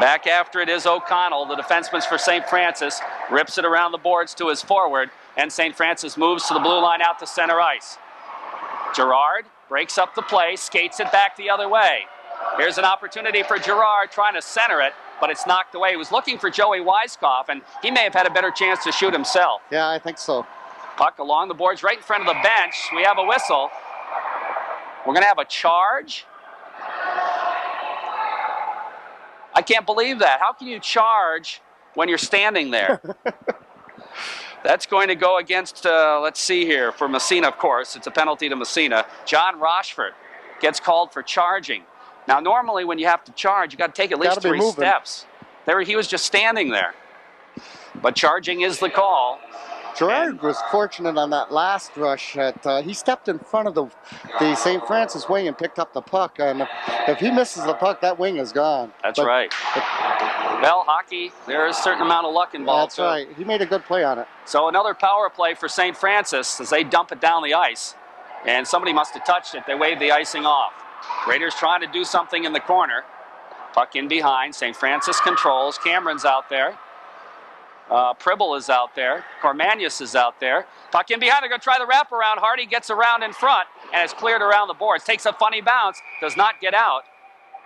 Back after it is O'Connell, the defenseman for St. Francis, rips it around the boards to his forward, and St. Francis moves to the blue line out to center ice. Girard breaks up the play, skates it back the other way. Here's an opportunity for Girard trying to center it, but it's knocked away. He was looking for Joey Weiskopf, and he may have had a better chance to shoot himself. Yeah, I think so. Puck along the boards right in front of the bench. We have a whistle. We're going to have a charge. I can't believe that. How can you charge when you're standing there? That's going to go against, let's see here, for Massena, of course. It's a penalty to Massena. John Rochford gets called for charging. Now, normally when you have to charge, you got to take at least 3 steps. He was just standing there. But charging is the call. Girard was fortunate on that last rush. He stepped in front of the St. Francis wing and picked up the puck. And if he misses the puck, that wing is gone. That's right. Well, hockey, there is a certain amount of luck involved. That's right. He made a good play on it. So another power play for St. Francis as they dump it down the ice. And somebody must have touched it. They waved the icing off. Raiders trying to do something in the corner. Puck in behind. St. Francis controls. Cameron's out there. Pribble is out there. Cormanius is out there. Puck in behind. They're going to try the wraparound. Hardy gets around in front, and it's cleared around the boards. Takes a funny bounce. Does not get out.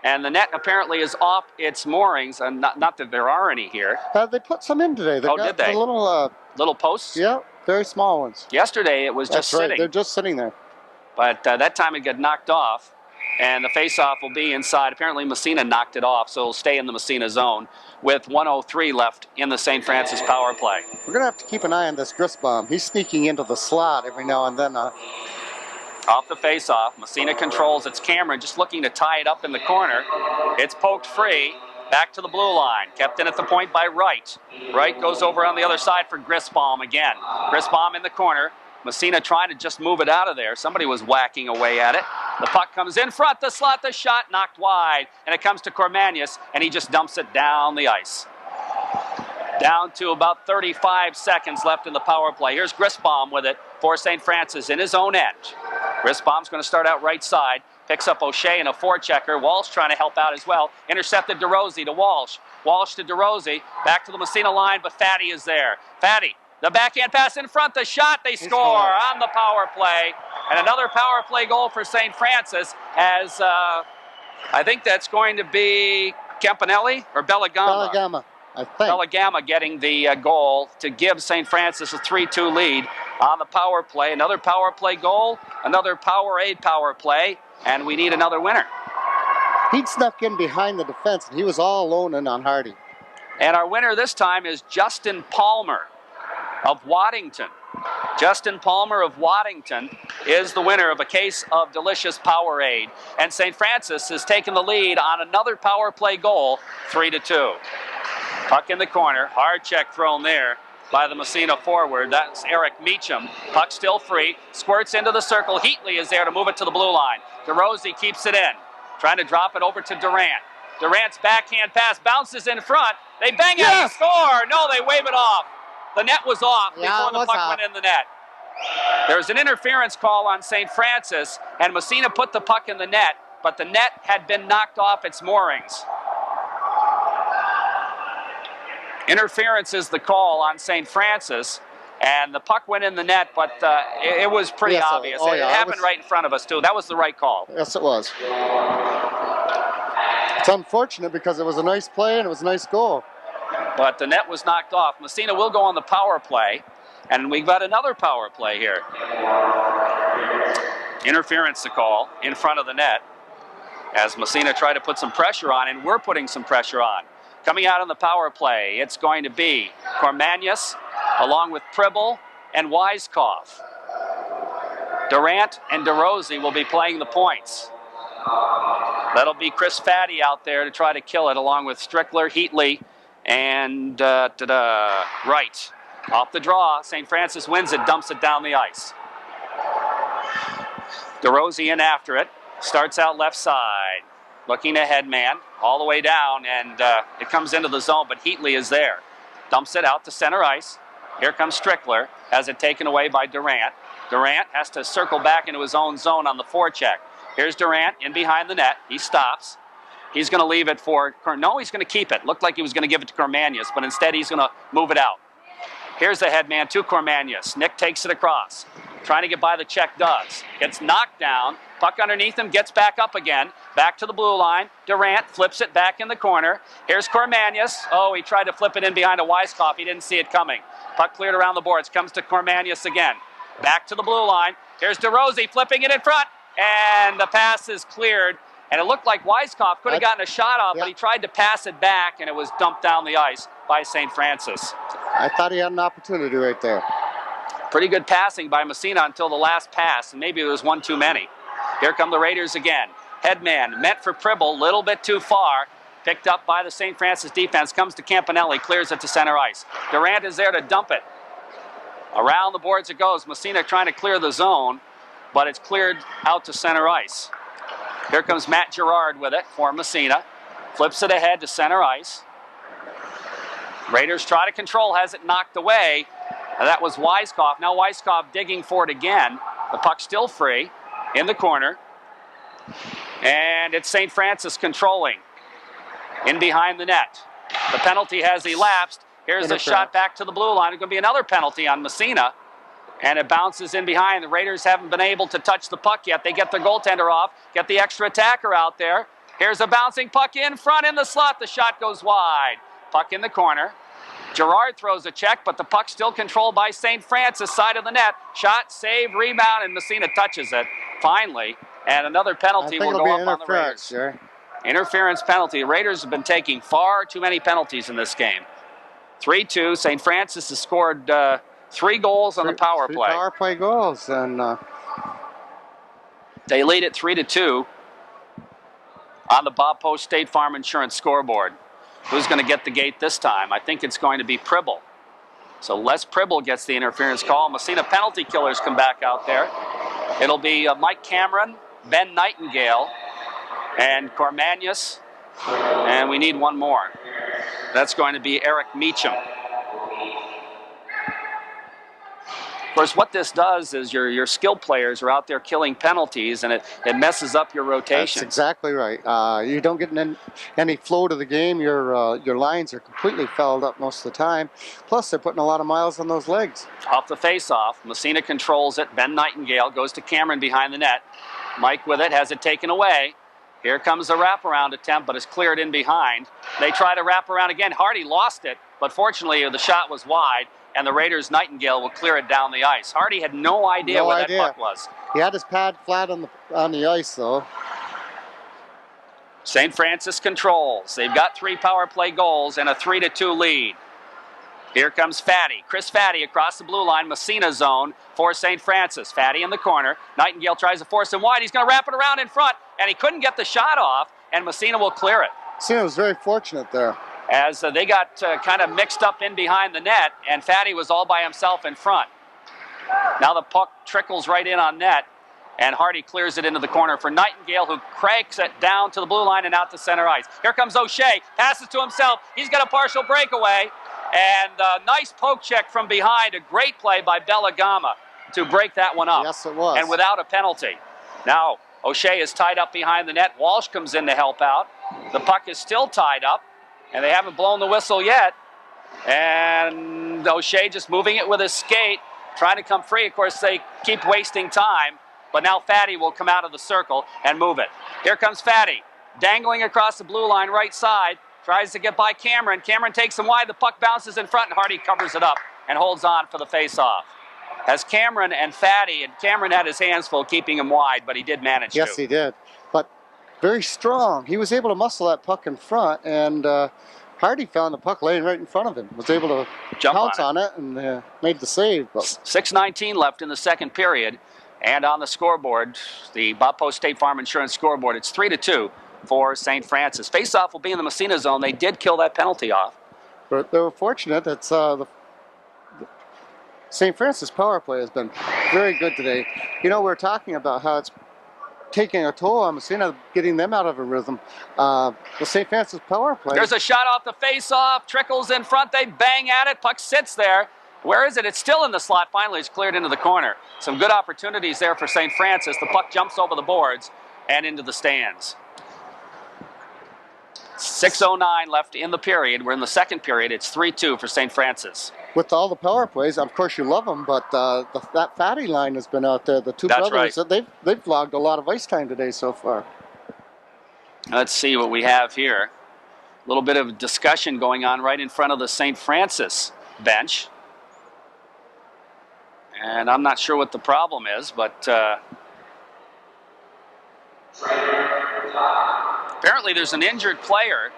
And the net apparently is off its moorings. And not that there are any here. They put some in today. Did they? The little posts? Yeah, very small ones. Yesterday it was just sitting. They're just sitting there. But that time it got knocked off. And the face-off will be inside. Apparently Massena knocked it off, so it'll stay in the Massena zone with 1:03 left in the St. Francis power play. We're going to have to keep an eye on this Grisbaum. He's sneaking into the slot every now and then. Off the face-off, Massena controls. It's Cameron just looking to tie it up in the corner. It's poked free. Back to the blue line. Kept in at the point by Wright. Wright goes over on the other side for Grisbaum again. Grisbaum in the corner. Massena trying to just move it out of there. Somebody was whacking away at it. The puck comes in front, the slot, the shot knocked wide, and it comes to Cormanius, and he just dumps it down the ice. Down to about 35 seconds left in the power play. Here's Grisbaum with it for St. Francis in his own end. Grisbaum's going to start out right side, picks up O'Shea in a forechecker. Walsh trying to help out as well. Intercepted DeRosey to Walsh. Walsh to DeRosey, back to the Massena line, but Fatty is there. Fatty. The backhand pass in front, the shot, they score on the power play. And another power play goal for St. Francis as I think that's going to be Campanelli or Bellegama. Bellegama, I think. Bellegama getting the goal to give St. Francis a 3-2 lead on the power play. Another power play goal, another Powerade power play, and we need another winner. He'd snuck in behind the defense, and he was all alone in on Hardy. And our winner this time is Justin Palmer of Waddington. Justin Palmer of Waddington is the winner of a case of delicious Powerade. And St. Francis has taken the lead on another power play goal, 3-2. Puck in the corner, hard check thrown there by the Massena forward. That's Eric Meacham. Puck still free, squirts into the circle. Heatley is there to move it to the blue line. DeRosey keeps it in, trying to drop it over to Durant. Durant's backhand pass bounces in front. They bang it and score. No, they wave it off. The net was off before the puck went in the net. There's an interference call on St. Francis, and Massena put the puck in the net, but the net had been knocked off its moorings. Interference is the call on St. Francis, and the puck went in the net, but it was pretty obvious. It happened right in front of us, too. That was the right call. Yes, it was. It's unfortunate because it was a nice play and it was a nice goal. But the net was knocked off. Massena will go on the power play, and we've got another power play here. Interference to call in front of the net as Massena tried to put some pressure on, and we're putting some pressure on. Coming out on the power play, it's going to be Cormanius along with Pribble and Weiskopf. Durant and DeRosey will be playing the points. That'll be Chris Fatty out there to try to kill it along with Strickler, Heatley, and Wright. Off the draw, St. Francis wins it, dumps it down the ice. DeRosey in after it, starts out left side, looking ahead man, all the way down, and it comes into the zone, but Heatley is there. Dumps it out to center ice. Here comes Strickler, has it taken away by Durant. Durant has to circle back into his own zone on the forecheck. Here's Durant in behind the net. He stops. He's going to leave it for, no, he's going to keep it. Looked like he was going to give it to Cormanius, but instead he's going to move it out. Here's the headman to Cormanius. Nick takes it across. Trying to get by the check, does. Gets knocked down. Puck underneath him, gets back up again. Back to the blue line. Durant flips it back in the corner. Here's Cormanius. Oh, he tried to flip it in behind a Weiskopf. He didn't see it coming. Puck cleared around the boards. Comes to Cormanius again. Back to the blue line. Here's DeRosie flipping it in front. And the pass is cleared. And it looked like Weiskopf could have gotten a shot off, but he tried to pass it back, and it was dumped down the ice by St. Francis. I thought he had an opportunity right there. Pretty good passing by Massena until the last pass, and maybe there was one too many. Here come the Raiders again. Headman meant for Pribble, little bit too far. Picked up by the St. Francis defense, comes to Campanelli, clears it to center ice. Durant is there to dump it. Around the boards it goes. Massena trying to clear the zone, but it's cleared out to center ice. Here comes Matt Gerard with it for Massena. Flips it ahead to center ice. Raiders try to control, has it knocked away. And that was Weiskopf. Now Weiskopf digging for it again. The puck still free in the corner. And it's St. Francis controlling in behind the net. The penalty has elapsed. Here's a shot back to the blue line. It's going to be another penalty on Massena. And it bounces in behind. The Raiders haven't been able to touch the puck yet. They get their goaltender off, get the extra attacker out there. Here's a bouncing puck in front in the slot. The shot goes wide. Puck in the corner. Gerard throws a check, but the puck still controlled by St. Francis, side of the net. Shot, save, rebound, and Massena touches it finally. And another penalty will go up on the Raiders. Sure. Interference penalty. The Raiders have been taking far too many penalties in this game. 3-2. St. Francis has scored 3 goals on the power play. 3 power play goals, and they lead it 3-2 on the Bob Post State Farm Insurance scoreboard. Who's going to get the gate this time? I think it's going to be Pribble. So Les Pribble gets the interference call. Massena penalty killers come back out there. It'll be Mike Cameron, Ben Nightingale, and Cormanius. And we need one more. That's going to be Eric Meacham. Of course, what this does is your skill players are out there killing penalties, and it messes up your rotation. That's exactly right. You don't get any flow to the game. Your lines are completely fouled up most of the time. Plus, they're putting a lot of miles on those legs. Off the face-off, Massena controls it. Ben Nightingale goes to Cameron behind the net. Mike with it, has it taken away. Here comes the wraparound attempt, but it's cleared in behind. They try to wrap around again. Hardy lost it, but fortunately the shot was wide. And the Raiders' Nightingale will clear it down the ice. Hardy had no idea where that puck was. He had his pad flat on the ice, though. St. Francis controls. They've got 3 power play goals and a 3-2 lead. Here comes Fatty. Chris Fatty across the blue line, Massena zone for St. Francis. Fatty in the corner. Nightingale tries to force him wide. He's going to wrap it around in front, and he couldn't get the shot off, and Massena will clear it. Massena was very fortunate there. As they got kind of mixed up in behind the net, and Fatty was all by himself in front. Now the puck trickles right in on net, and Hardy clears it into the corner for Nightingale, who cranks it down to the blue line and out to center ice. Here comes O'Shea, passes to himself. He's got a partial breakaway, and a nice poke check from behind. A great play by Belagama to break that one up. Yes, it was. And without a penalty. Now O'Shea is tied up behind the net. Walsh comes in to help out. The puck is still tied up. And they haven't blown the whistle yet. And O'Shea just moving it with his skate, trying to come free. Of course, they keep wasting time. But now Fatty will come out of the circle and move it. Here comes Fatty, dangling across the blue line right side. Tries to get by Cameron. Cameron takes him wide. The puck bounces in front, and Hardy covers it up and holds on for the face-off. As Cameron and Fatty, and Cameron had his hands full keeping him wide, but he did manage to. Yes, he did. But very strong. He was able to muscle that puck in front, and Hardy found the puck laying right in front of him. Was able to pounce on it and made the save. But 6:19 left in the second period, and on the scoreboard, the Bob Post State Farm Insurance scoreboard, it's 3-2 for St. Francis. Face-off will be in the Massena zone. They did kill that penalty off. But they were fortunate. It's the St. Francis power play has been very good today. You know, we're talking about how it's taking a toll on Massena, getting them out of a rhythm. The St. Francis power play. There's a shot off the face-off, trickles in front, they bang at it, puck sits there. Where is it? It's still in the slot. Finally, it's cleared into the corner. Some good opportunities there for St. Francis. The puck jumps over the boards and into the stands. 6:09 left in the period. We're in the second period. It's 3-2 for St. Francis. With all the power plays, of course you love them, but that fatty line has been out there. The two That's brothers, right. they've logged a lot of ice time today so far. Let's see what we have here. A little bit of discussion going on right in front of the St. Francis bench. And I'm not sure what the problem is, but apparently there's an injured player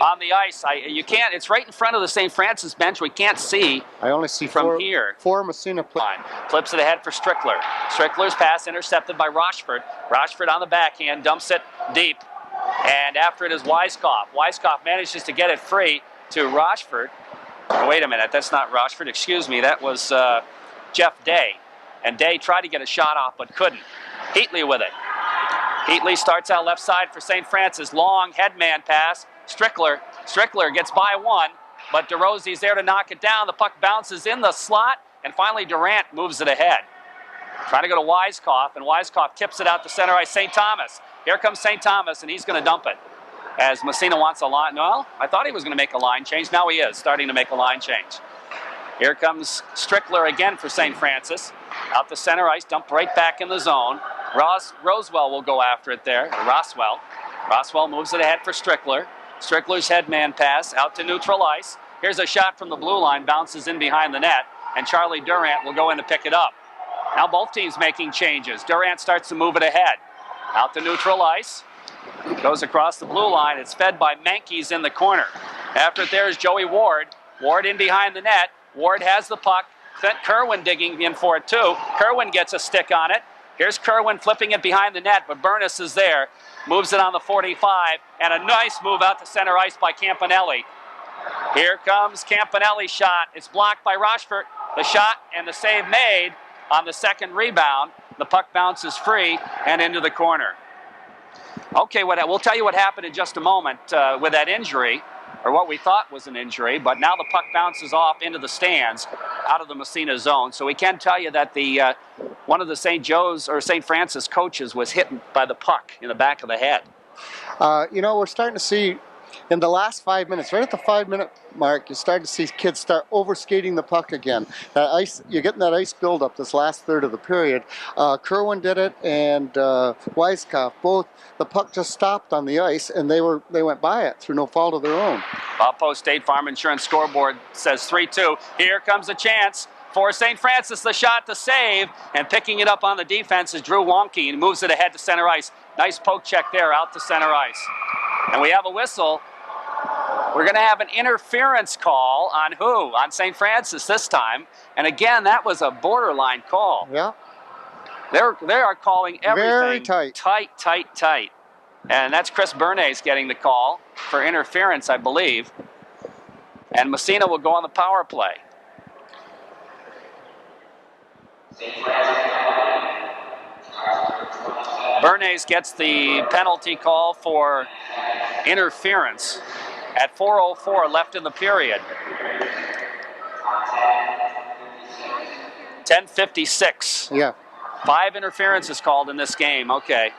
on the ice. You can't. It's right in front of the St. Francis bench. We can't see. I only see from here. Four Massena players. Flips it ahead for Strickler. Strickler's pass intercepted by Rochford. Rochford on the backhand, dumps it deep. And after it is Weiskopf. Weiskopf manages to get it free to Rochford. Oh, wait a minute, that's not Rochford. Excuse me, that was Jeff Day. And Day tried to get a shot off but couldn't. Heatley with it. Heatley starts out left side for St. Francis. Long headman pass. Strickler gets by one, but DeRosie's there to knock it down. The puck bounces in the slot, and finally Durant moves it ahead. Trying to go to Weiskopf, and Weiskopf tips it out to center ice. St. Thomas. Here comes St. Thomas, and he's going to dump it. As Massena wants a line. Well, I thought he was going to make a line change. Now he is starting to make a line change. Here comes Strickler again for St. Francis. Out to center ice, dumped right back in the zone. Roswell will go after it there. Roswell. Roswell moves it ahead for Strickler. Strickler's headman pass out to neutral ice. Here's a shot from the blue line, bounces in behind the net, and Charlie Durant will go in to pick it up. Now both teams making changes. Durant starts to move it ahead. Out to neutral ice. Goes across the blue line. It's fed by Mankeys in the corner. After it there is Joey Ward. Ward in behind the net. Ward has the puck. Kerwin digging in for it too. Kerwin gets a stick on it. Here's Kerwin flipping it behind the net, but Burness is there. Moves it on the 45, and a nice move out to center ice by Campanelli. Here comes Campanelli's shot. It's blocked by Rochford. The shot and the save made on the second rebound. The puck bounces free and into the corner. Okay, we'll tell you what happened in just a moment with that injury, or what we thought was an injury, but now the puck bounces off into the stands out of the Massena zone. So we can tell you that the one of the St. Joe's or St. Francis coaches was hit by the puck in the back of the head. We're starting to see in the last 5 minutes, right at the 5-minute mark, you start to see kids start overskating the puck again. You're getting that ice buildup this last third of the period. Kerwin did it, and Weiskopf both. The puck just stopped on the ice, and they went by it through no fault of their own. Bob Post State Farm Insurance scoreboard says 3-2. Here comes a chance for St. Francis. The shot to save, and picking it up on the defense is Drew Wonky, and moves it ahead to center ice. Nice poke check there out to center ice. And we have a whistle. We're going to have an interference call on who? On St. Francis this time. And again, that was a borderline call. Yeah. They are calling everything very tight. And that's Chris Bernays getting the call for interference, I believe. And Massena will go on the power play. Bernays gets the penalty call for interference at 4:04 left in the period. 10:56. Yeah. 5 interferences called in this game. Okay.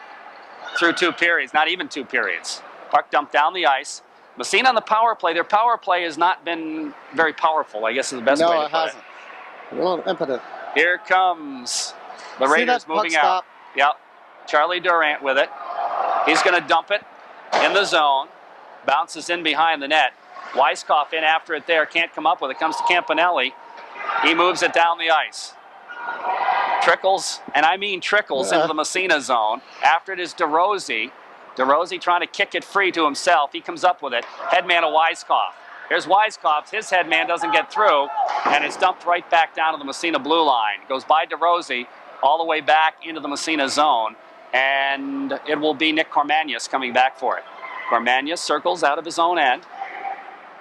Through 2 periods, not even 2 periods. Puck dumped down the ice. Massena on the power play. Their power play has not been very powerful, I guess is the best way to put it. No, it hasn't. A little impotent. Here comes the Raiders moving out. Yep. Charlie Durant with it. He's going to dump it in the zone. Bounces in behind the net. Weiskopf in after it there. Can't come up with it. Comes to Campanelli. He moves it down the ice. Trickles, and I mean trickles, into the Massena zone. After it is DeRosie. DeRosie trying to kick it free to himself. He comes up with it. Headman to Weiskopf. Here's Weiskopf. His headman doesn't get through, and it's dumped right back down to the Massena blue line. It goes by DeRosie all the way back into the Massena zone, and it will be Nick Cormanius coming back for it. Cormanius circles out of his own end.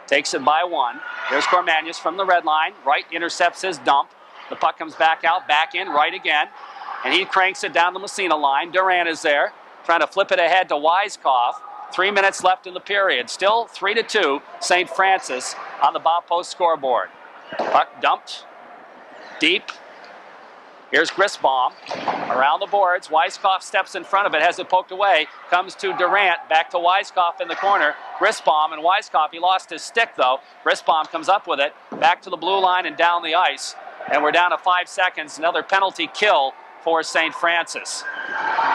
Takes it by one. There's Cormanius from the red line. Right intercepts his dump. The puck comes back out, back in, right again. And he cranks it down the Massena line. Durant is there, trying to flip it ahead to Weiskopf. 3 minutes left in the period. Still 3-2, St. Francis on the Bob Post scoreboard. Puck dumped deep Here's Grisbaum around the boards. Weiskopf steps in front of it, has it poked away. Comes to Durant, back to Weiskopf in the corner. Grisbaum and Weiskopf, he lost his stick though. Grisbaum comes up with it, back to the blue line and down the ice. And we're down to 5 seconds. Another penalty kill for St. Francis.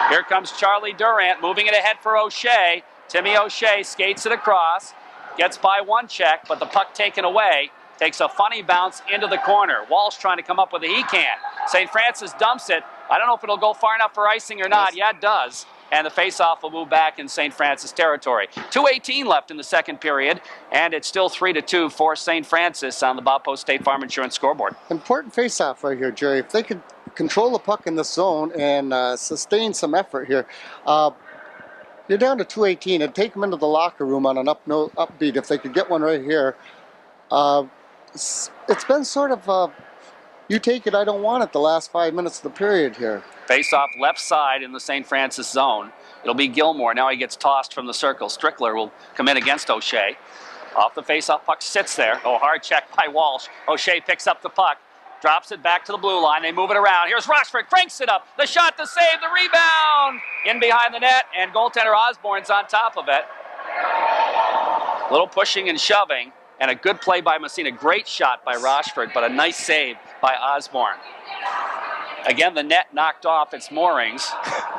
Here comes Charlie Durant moving it ahead for O'Shea. Timmy O'Shea skates it across, gets by one check, but the puck taken away. Takes a funny bounce into the corner. Walsh trying to come up with it. He can. St. Francis dumps it. I don't know if it'll go far enough for icing or not. Yeah, it does. And the faceoff will move back in St. Francis territory. 2:18 left in the second period, and it's still 3-2 for St. Francis on the Bob Post State Farm Insurance scoreboard. Important faceoff right here, Jerry. If they could control the puck in the zone and sustain some effort here, you're down to 2:18, and take them into the locker room on an upbeat. If they could get one right here. It's been sort of you take it, I don't want it the last 5 minutes of the period here. Face off left side in the St. Francis zone. It'll be Gilmore. Now he gets tossed from the circle. Strickler will come in against O'Shea. Off the face-off, puck sits there. Oh, hard check by Walsh. O'Shea picks up the puck, drops it back to the blue line. They move it around. Here's Rochford, cranks it up. The shot, the save, the rebound. In behind the net, and goaltender Osborne's on top of it. Little pushing and shoving. And a good play by Massena. Great shot by Rochford, but a nice save by Osborne. Again, the net knocked off its moorings,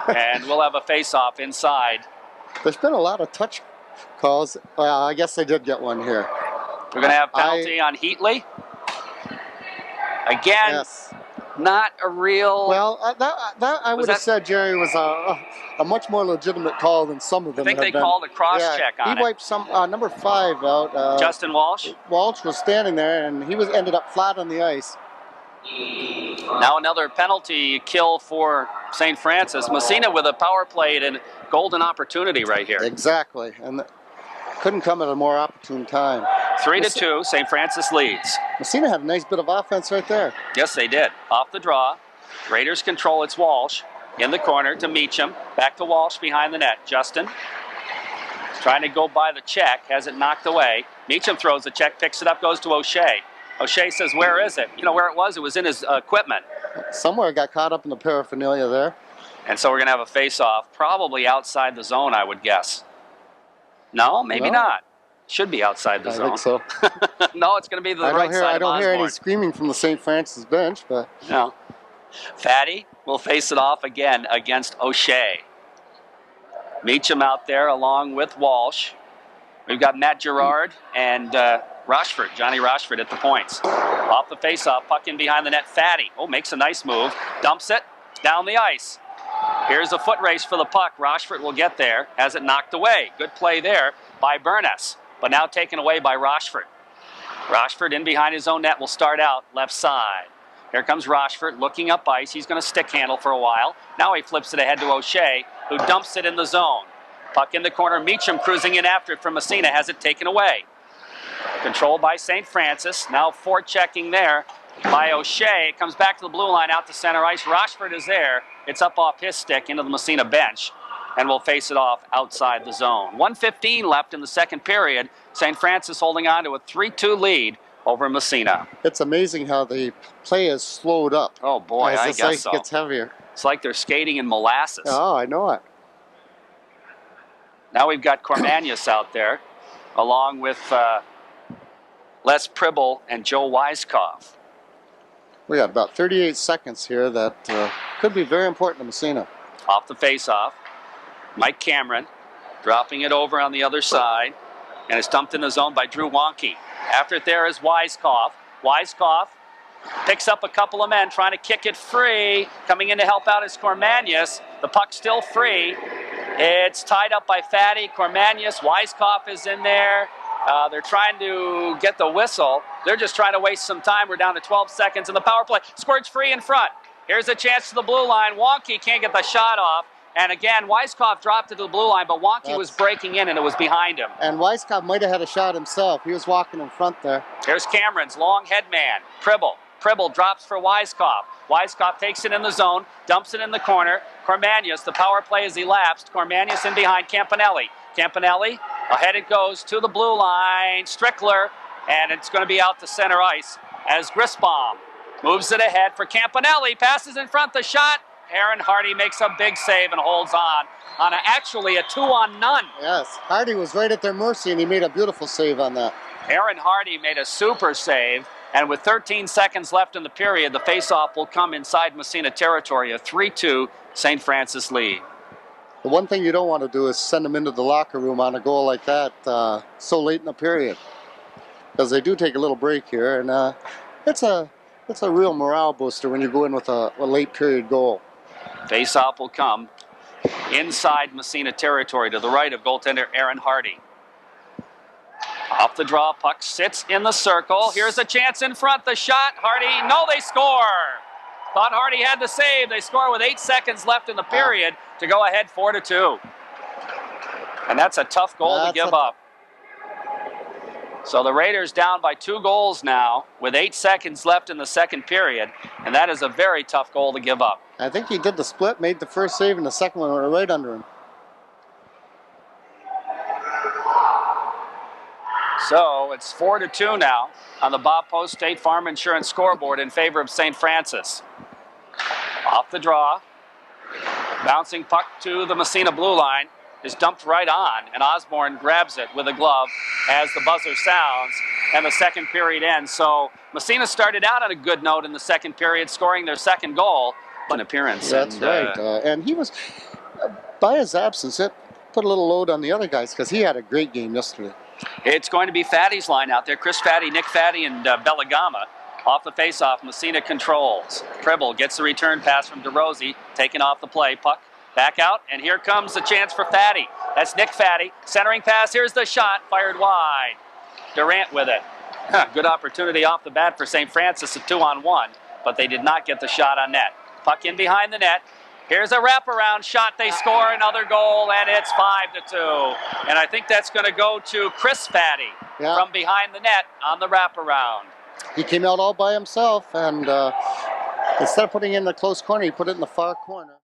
and we'll have a face-off inside. There's been a lot of touch calls. I guess they did get one here. We're going to have penalty on Heatley. Again, yes. Not a real... Well, that I would have said, Jerry, was a much more legitimate call than some of them. I think they called a cross-check on it. He wiped some number 5 out. Justin Walsh? Walsh was standing there, and he ended up flat on the ice. Now another penalty kill for St. Francis. Massena with a power play and golden opportunity right here. Exactly, and couldn't come at a more opportune time. 3-2, St. Francis leads. Massena had a nice bit of offense right there. Yes, they did. Off the draw. Raiders control. It's Walsh in the corner to Meacham. Back to Walsh behind the net. Justin trying to go by the check. Has it knocked away. Meacham throws the check, picks it up, goes to O'Shea. O'Shea says, where is it? You know where it was? It was in his equipment. Somewhere it got caught up in the paraphernalia there. And so we're going to have a face-off, probably outside the zone, I would guess. No, maybe not. Should be outside the zone. I think so. No, it's going to be the right side. I don't hear Osborne. any screaming from the St. Francis bench, but no. Fatty will face it off again against O'Shea. Meacham out there along with Walsh. We've got Matt Gerard and Rochford, Johnny Rochford at the points. Off the face-off, puck in behind the net. Fatty, makes a nice move, dumps it down the ice. Here's a foot race for the puck. Rochford will get there. Has it knocked away. Good play there by Burness, but now taken away by Rochford. Rochford in behind his own net will start out left side. Here comes Rochford looking up ice. He's going to stick handle for a while. Now he flips it ahead to O'Shea, who dumps it in the zone. Puck in the corner. Meacham cruising in after it from Massena. Has it taken away. Controlled by St. Francis. Now forechecking there by O'Shea. It comes back to the blue line out to center ice. Rochford is there. It's up off his stick into the Massena bench, and will face it off outside the zone. 1:15 left in the second period. St. Francis holding on to a 3-2 lead over Massena. It's amazing how the play has slowed up. Oh boy, I guess so. As the ice gets heavier. It's like they're skating in molasses. Oh, I know it. Now we've got Cormanius out there, along with Les Pribble and Joe Weiskopf. We got about 38 seconds here that could be very important to Massena. Off the face-off, Mike Cameron dropping it over on the other side, and it's dumped in the zone by Drew Wonke. After it there is Weiskopf. Weiskopf picks up a couple of men trying to kick it free. Coming in to help out is Cormanius. The puck's still free. It's tied up by Fatty. Cormanius, Weiskopf is in there. They're trying to get the whistle. They're just trying to waste some time. We're down to 12 seconds in the power play. Squirts free in front. Here's a chance to the blue line. Wonke can't get the shot off. And again, Weiskopf dropped it to the blue line, but Wonke was breaking in and it was behind him. And Weiskopf might have had a shot himself. He was walking in front there. Here's Cameron's long head man, Pribble. Pribble drops for Weiskopf. Weiskopf takes it in the zone, dumps it in the corner. Cormanius, the power play has elapsed. Cormanius in behind Campanelli. Campanelli, ahead it goes to the blue line. Strickler, and it's going to be out to center ice as Grisbaum Moves it ahead for Campanelli. Passes in front, the shot. Aaron Hardy makes a big save and holds on actually a 2-on-none. Yes, Hardy was right at their mercy, and he made a beautiful save on that. Aaron Hardy made a super save, and with 13 seconds left in the period, the faceoff will come inside Massena territory, a 3-2 St. Francis lead. The one thing you don't want to do is send them into the locker room on a goal like that so late in the period, because they do take a little break here, and it's a real morale booster when you go in with a late period goal. Faceoff will come inside Massena territory to the right of goaltender Aaron Hardy. Off the draw, puck sits in the circle. Here's a chance in front, the shot. Hardy, no, they score. Thought Hardy had the save. They score with 8 seconds left in the period to go ahead 4-2. And that's a tough goal to give up. So the Raiders down by 2 goals now with 8 seconds left in the second period, and that is a very tough goal to give up. I think he did the split, made the first save, and the second one went right under him. So it's 4-2 now on the Bob Post State Farm Insurance scoreboard in favor of St. Francis. Off the draw, bouncing puck to the Massena blue line is dumped right on, and Osborne grabs it with a glove as the buzzer sounds and the second period ends. So Massena started out on a good note in the second period, scoring their second goal. An appearance. That's right. And he was, by his absence, it put a little load on the other guys because he had a great game yesterday. It's going to be Fatty's line out there. Chris Fatty, Nick Fatty, and Bellegama. Off the faceoff, Massena controls. Pribble gets the return pass from DeRosie, taken off the play. Puck back out, and here comes the chance for Fatty. That's Nick Fatty. Centering pass, here's the shot, fired wide. Durant with it. Good opportunity off the bat for St. Francis, a 2-on-1, but they did not get the shot on net. Puck in behind the net. Here's a wraparound shot. They score another goal, and it's 5-2. And I think that's going to go to Chris Fatty from behind the net on the wraparound. He came out all by himself, and instead of putting it in the close corner, he put it in the far corner.